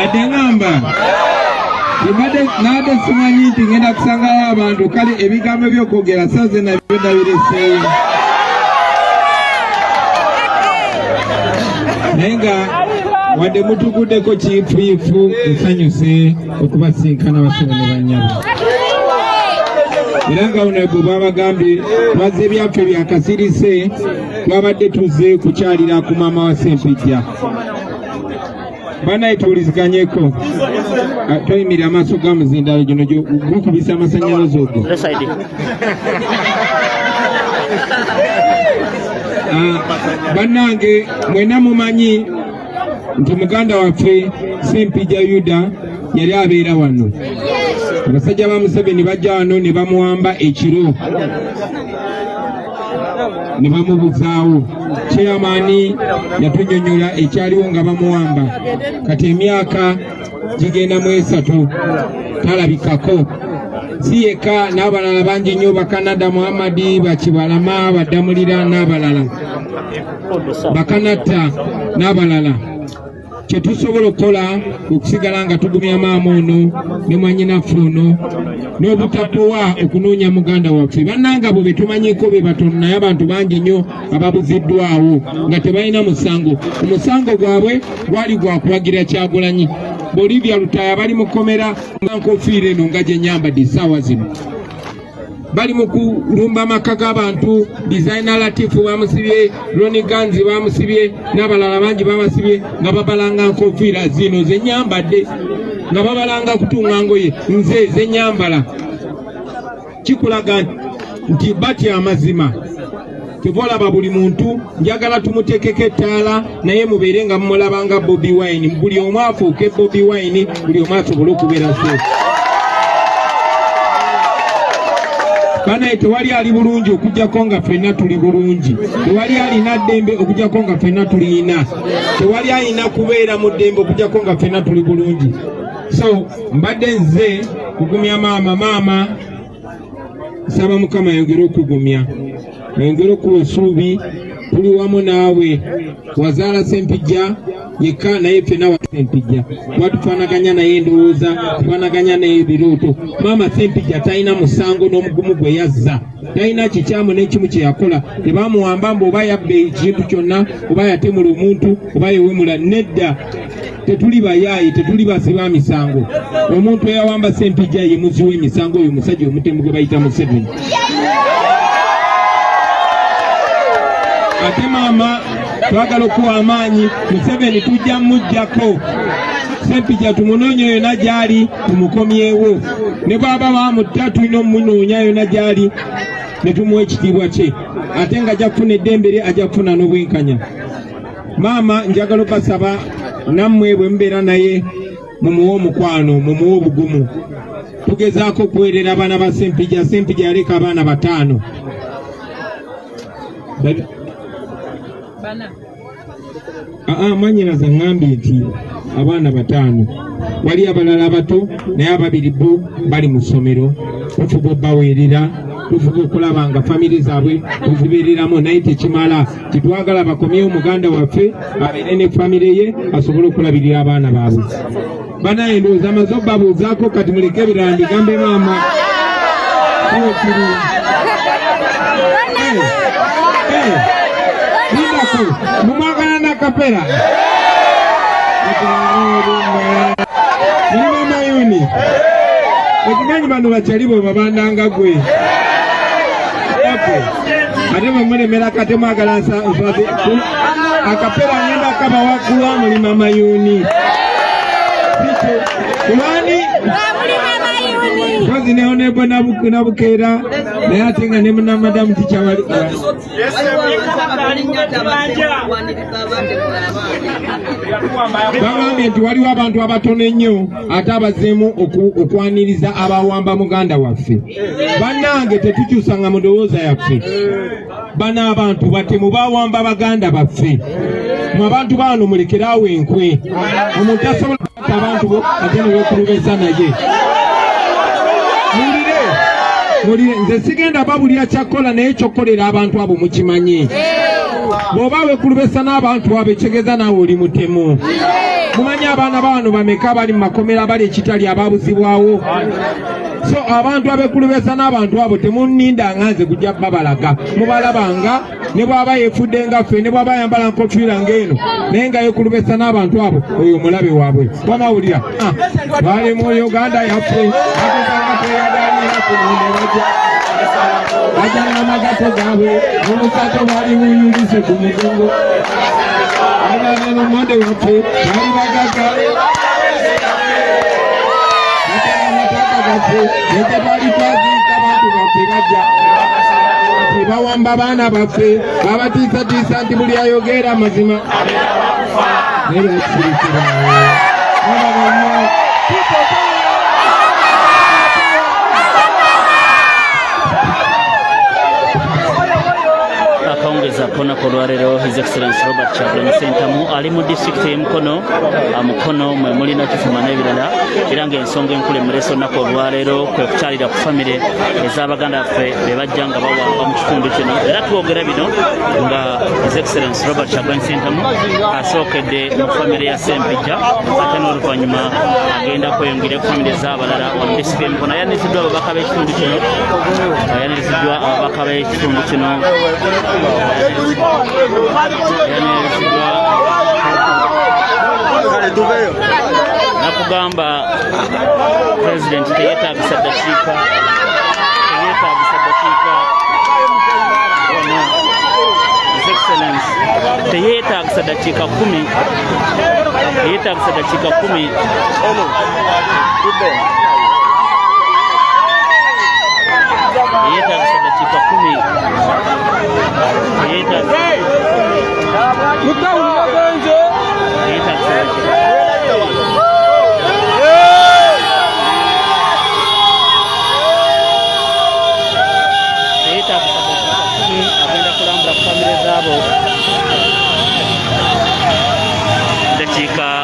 adengamba ibade nade simanyi nti ngenda kusangayo abantu kale ebigambo by'okwogera saze nabyo nabireseeyo nenga wadde mutuguddeko kiifuifu nsanyuse okubasinkana basebo ne banyabo era nga onabu babagambye twaze ebyaffe byakasirise twabadde tuze kukyalira ku maama wa Sempijja banaye tuwuliziganyeko toyimirira amaaso ga muzindalo gino gukubisa amasanyalaze ogwo bannange mwena mumanyi nti muganda waffe Sempijja Yuda yali abeera wano abasajja ba Museveni bajja wano ne bamuwamba ekiro ne bamubuzaawo chairman yatunyonyola ekyaliwo nga bamuwamba kati emyaka gigenda mu 3 talabikako si yeka n'abalala bangi nnyo bakanada Muhammadi Bakibalama Badamulira n'abalala Bakanata n'abalala kyetusobola okukola okusigala nga tugumya maama ono ne mwanyinaffe ono n'obutapowa okunoonya muganda waffe bannanga bo betumanyiko be batono naye abantu bangi nnyo ababuziddwawo nga tebalina musango omusango gwabwe gwali gwakubagira Kyagulanyi Bolivia Lutaya bali mukomera nkofiire eno nga gye nyambadde essaawa zino bali mu kulumba amaka g'abantu Designer Latifu bamusibye Ronnie Ganzi bamusibye n'abalala bangi babasibye nga babalanga nkofiira zino ze nyambadde nga babalanga kutunga ngoye nze ze nyambala kikulaga nti batya amazima tebolaba buli muntu njagala tumutekeko ettaala naye mubeere nga mumulabanga Bobi Wine buli omu afuuke Bobi Wine buli omu asobole okubeera se banaye tewali ali bulungi okujjako nga ffenna tuli bulungi tewali alina ddembe okujjako nga ffenna tulina tewali alina kubeera mu ddembe okujjako nga ffenna tuli bulungi so mbadde nze kugumya maama nsaba Mukama ayongere okugumya ayongere okuwa essuubi tuli wamu naawe wazaala Sempijja yekka naye ffenna wa Sempijja kuba tufaanaganya naye endowooza tufaanaganya naye ebirooto maama Sempijja talina musango n'omugumu gwe yazza talina kikyamu n'ekimu kye yakola tebamuwamba mbu oba yabba ekintu kyonna oba yatemula omuntu oba yewemula nedda tetuli bayaayi tetuli basiba misango omuntu eyawamba Sempijja ye muzi w'emisango oyo musajja omutemu gwe bayita Museveni ate maama twagala okuwa amaanyi Museveni tujja mujjako Sempijja tumunoonye yonna gyali tumukomyewo ne bwaba bamutta tulina omunoonya yonna gyali ne tumuwa ekitiibwa kye ate nga ajja kufuna eddembe lye ajja kufuna n'obwenkanya maama njagala okasaba nammwe bwe mubeera naye mumuwe omukwano mumuwe obugumu tugezaako okuweerera abaana ba Sempijja Sempijja yaleka abaana 5 mwanyinaza ngambye nti abaana 5 wali abalala bato naye ababiri bo bali mu ssomero tufuba obbaweerera tufuba okulaba nga famire zaabwe tuzibeereramu naye tekimala titwagala bakomyewo muganda waffe abeere ne famire ye asobole okulabirira abaana baabwe banaye ndowooza amaze obbabuuzaako kati muleke ebirala mbigambe maama mumwagala nakapera mulima mayuni ekimanyi bano bakyali bwe babandanga gwe ate bwemulemera kate mwagala nsaze akapera ngenda kabawakulwa mulima mayuni kulwani kozi neonebo nabukeera naye ate nga ne munamadamu tikyawali bagambye nti waliwo abantu abatono ennyo ate abazeemu okwaniriza abawamba muganda waffe bannange tetukyusanga mu ndowooza yaffe bano abantu batemu bawamba baganda baffe mu abantu bano mulekeraawo enkwe omuntu asobola abantu bo ate nebekulubeza naye mulire nze sigenda babulya kyakola naye kyokkolera abantu abo mukimanyi bw'oba wekulubesa n'abantu abo ekitegeeza naawe oli mutemu mumanyi abaana bano bameka bali mu makomera bali ekitali ababuzibwawo so abantu abekulubesa n'abantu abo temuninda nganze kujja babalaga mubalabanga ne bwaba yefudde nga ffe ne bwaba yambala nkofiira ng'eno naye nga yekulubesa n'abantu abo oyo mulabe waabwe bamawulira bali mu Uganda yaffe ategangateyaganyira kunone bajja n'amagato gaabwe n'omusato bali buyulise ku mugongo abana n'omwande waffe bali bagaga ete bali twaziika bantu baffe bajja bawamba baana baffe babatiisatiisa nti buli ayogera amazima akawungeza kona kolwarero His Excellency Robert Kyagulanyi Ssentamu ali mu district y'Mukono Mukono mwe mulina kifuma n'ebirala era ng'ensonga enkulu emuleese olunaku olwaleero kwe kukyalira ku famire ez'abaganda baffe be bajja nga bawamba mu kitundu kino era twogera bino nga His Excellency Robert Kyagulanyi Ssentamu asookedde mu famire ya Ssempijja ate n'oluvannyuma agenda kweyongera ku famire ez'abalala mu district y'Mukono ayaniriziddwa ababaka b'ekitundu kino nakugamba President teyeetaagisa ddakiika His Excellency teyeetaagisa ddakiika 10 teyeetaagisa ddakiika 10 agenda kulambula famire zaabo dakiika